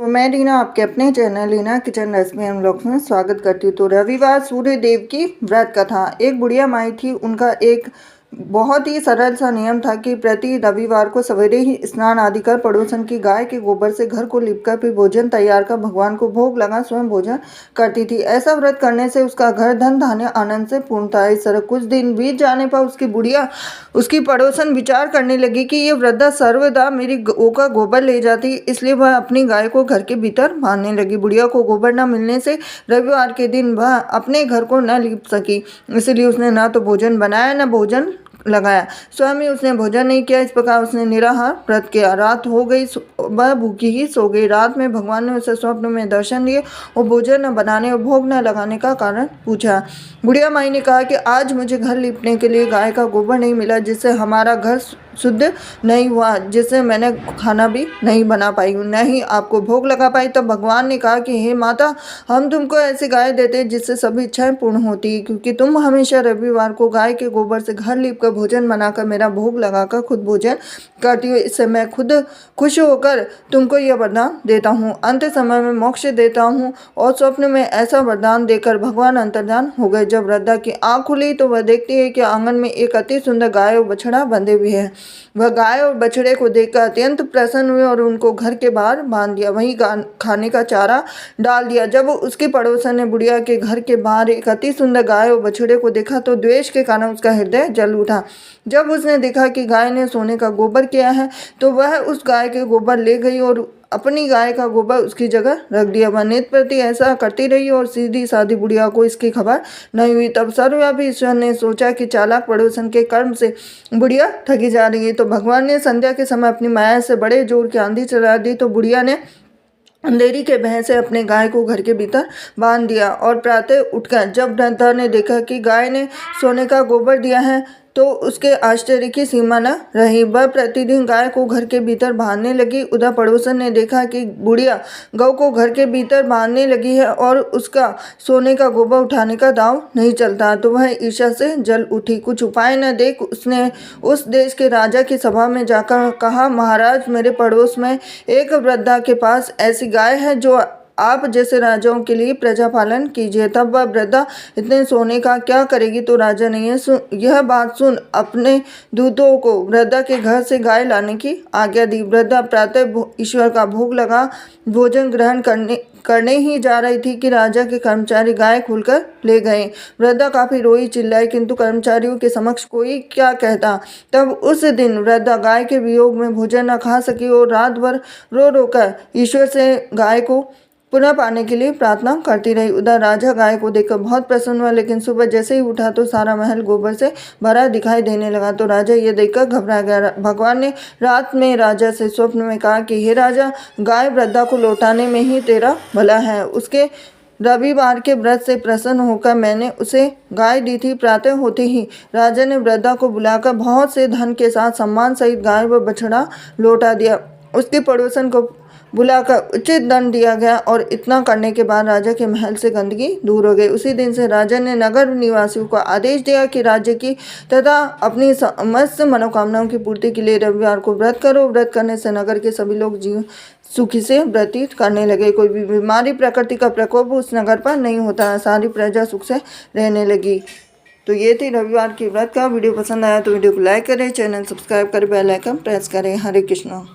तो मैं रीना आपके अपने चैनल रीना किचन रेसिपी हम लोग में स्वागत करती हूँ। तो रविवार सूर्य देव की व्रत कथा। एक बुढ़िया माई थी, उनका एक बहुत ही सरल सा नियम था कि प्रति रविवार को सवेरे ही स्नान आदि कर पड़ोसन की गाय के गोबर से घर को लिपकर फिर भोजन तैयार कर भगवान को भोग लगा स्वयं भोजन करती थी। ऐसा व्रत करने से उसका घर धन धान्य आनंद से पूर्ण था। इस तरह कुछ दिन बीत जाने पर उसकी बुढ़िया उसकी पड़ोसन विचार करने लगी कि ये वृद्धा सर्वदा मेरी गौ का गोबर ले जाती, इसलिए वह अपनी गाय को घर के भीतर बांधने लगी। बुढ़िया को गोबर न मिलने से रविवार के दिन वह अपने घर को न लिप सकी, इसलिए उसने न तो भोजन बनाया न भोजन लगाया। स्वयं ही उसने भोजन नहीं किया। इस प्रकार उसने निराहार व्रत किया। रात हो गई, वह भूखी ही सो गई। रात में भगवान ने उसे स्वप्न में दर्शन दिए और भोजन न बनाने और भोग न लगाने का कारण पूछा। बुढ़िया माई ने कहा कि आज मुझे घर लिपने के लिए गाय का गोबर नहीं मिला, जिससे हमारा घर शुद्ध नहीं हुआ, जिससे मैंने खाना भी नहीं बना पाई हूँ, न ही आपको भोग लगा पाई। तब भगवान ने कहा कि हे माता, हम तुमको ऐसी गाय देते जिससे सभी इच्छाएं पूर्ण होती, क्योंकि तुम हमेशा रविवार को गाय के गोबर से घर लीपकर भोजन बनाकर मेरा भोग लगाकर खुद भोजन करती हो। इससे मैं खुद खुश होकर तुमको यह वरदान देता हूँ, अंत समय में मोक्ष देता हूँ। और स्वप्न में ऐसा वरदान देकर भगवान अंतर्धान हो गए। जब वृद्धा की आँख खुली तो वह देखती है कि आंगन में एक अति सुंदर गाय और बछड़ा बंधे हुए हैं। वह गाय और बछड़े को देखकर अत्यंत प्रसन्न हुए और उनको घर के बाहर बांध दिया, वहीं खाने का चारा डाल दिया। जब उसकी पड़ोसन ने बुढ़िया के घर के बाहर एक अति सुंदर गाय और बछड़े को देखा तो द्वेष के कारण उसका हृदय जल उठा। जब उसने देखा कि गाय ने सोने का गोबर किया है तो वह उस गाय के गोबर ले गई और अपनी गाय का गोबर उसकी जगह रख दिया। वह नित्य प्रति ऐसा करती रही और सीधी सादी बुढ़िया को इसकी खबर नहीं हुई। तब सर्वव्यापी ईश्वर ने सोचा कि चालाक पड़ोसन के कर्म से बुढ़िया ठगी जा रही है, तो भगवान ने संध्या के समय अपनी माया से बड़े जोर की आंधी चला दी। तो बुढ़िया ने अंधेरी के भय से अपने गाय को घर के भीतर बांध दिया और प्रातः उठकर जब वृद्धा ने देखा कि गाय ने सोने का गोबर दिया है तो उसके आश्चर्य की सीमा न रही। वह प्रतिदिन गाय को घर के भीतर बांधने लगी। उधर पड़ोसन ने देखा कि बुढ़िया गौ को घर के भीतर बांधने लगी है और उसका सोने का गोबर उठाने का दांव नहीं चलता, तो वह ईर्ष्या से जल उठी। कुछ उपाय न देख उसने उस देश के राजा की सभा में जाकर कहा, महाराज, मेरे पड़ोस में एक वृद्धा के पास ऐसी गाय है जो आप जैसे राजाओं के लिए प्रजा पालन कीजिए। तब वह वृद्धा इतने सोने का क्या करेगी? तो राजा ने यह बात सुन अपने दूतों को वृद्धा के घर से गाय लाने की आज्ञा दी। वृद्धा प्रातः ईश्वर का भोग लगा भोजन ग्रहण करने ही जा रही थी कि राजा के कर्मचारी गाय खोलकर ले गए। वृद्धा काफी रोई चिल्लाई, किंतु कर्मचारियों के समक्ष कोई क्या कहता। तब उस दिन वृद्धा गाय के वियोग में भोजन न खा सकी और रात भर रो रोकर ईश्वर से गाय को पुनः पाने के लिए प्रार्थना करती रही। उधर राजा गाय को देखकर बहुत प्रसन्न हुआ, लेकिन सुबह जैसे ही उठा तो सारा महल गोबर से भरा दिखाई देने लगा। तो राजा ये देखकर घबरा गया। भगवान ने रात में राजा से स्वप्न में कहा कि हे राजा, गाय वृद्धा को लौटाने में ही तेरा भला है। उसके रविवार के व्रत से प्रसन्न होकर मैंने उसे गाय दी थी। प्रातः होते ही राजा ने वृद्धा को बुलाकर बहुत से धन के साथ सम्मान सहित गाय व बछड़ा लौटा दिया। उसके पड़ोसन को बुलाकर उचित दंड दिया गया और इतना करने के बाद राजा के महल से गंदगी दूर हो गई। उसी दिन से राजा ने नगर निवासियों को आदेश दिया कि राज्य की तथा अपनी समस्त मनोकामनाओं की पूर्ति के लिए रविवार को व्रत करो। व्रत करने से नगर के सभी लोग जीवन सुखी से व्यतीत करने लगे। कोई भी बीमारी, प्रकृति का प्रकोप उस नगर पर नहीं होता। सारी प्रजा सुख से रहने लगी। तो ये थी रविवार की व्रत का। वीडियो पसंद आया तो वीडियो को लाइक करें, चैनल सब्सक्राइब करें, बेल आइकन प्रेस करें। हरे कृष्णा।